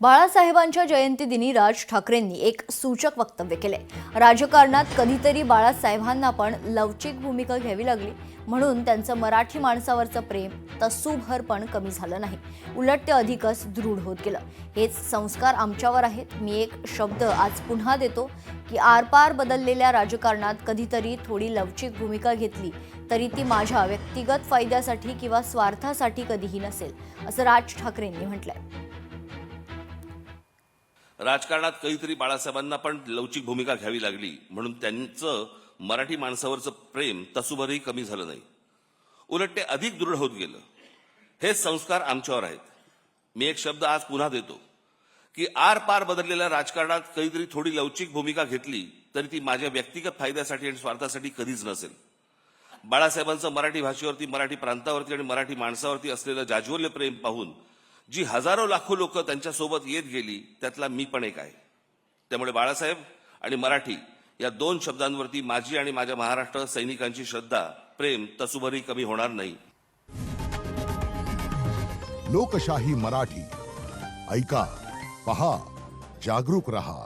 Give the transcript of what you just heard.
बाळासाहेबांच्या जयंतीदिनी राज ठाकरेंनी एक सूचक वक्तव्य केले। राजकारणात कधीतरी बाळासाहेबांना पण लवचिक भूमिका घ्यावी लागली, म्हणून त्यांचं मराठी माणसावरचं प्रेम तसूभर पण कमी झालं नाही, उलट ते अधिकच दृढ होत गेलं। हेच संस्कार आमच्यावर आहेत। मी एक शब्द आज पुन्हा देतो की आरपार बदललेल्या राजकारणात कधीतरी थोडी लवचिक भूमिका घेतली तरी ती माझ्या व्यक्तिगत फायद्यासाठी किंवा स्वार्थासाठी कधीही नसेल, असं राज ठाकरेंनी म्हटलंय। राजकारणात कधीतरी बाळासाहेबांना पण लवचिक भूमिका घ्यावी लागली, म्हणून त्यांचं मराठी माणसावरचं प्रेम तसूभरही कमी झालं नाही, उलट ते अधिक दृढ होत गेलं। हे संस्कार आमच्यावर आहेत। मी एक शब्द आज पुन्हा देतो की आरपार बदललेल्या राजकारणात कधीतरी थोडी लवचिक भूमिका घेतली तरी ती माझ्या व्यक्तिगत फायद्यासाठी आणि स्वार्थासाठी कधीच नसेल। बाळासाहेबांचं मराठी भाषेवरती, मराठी प्रांतावरती आणि मराठी माणसावरती असलेलं जाज्वल्य प्रेम पाहून जी हजारो लाखो लोक त्यांच्यासोबत येत गेली, त्यातला मी पण एक आहे। त्यामुळे बाळासाहेब आणि मराठी या दोन शब्दांवरती माझी आणि माझ्या महाराष्ट्र सैनिकांची श्रद्धा, प्रेम तसूभरही कमी होणार नाही। लोकशाही मराठी ऐका, पहा, जागरूक रहा।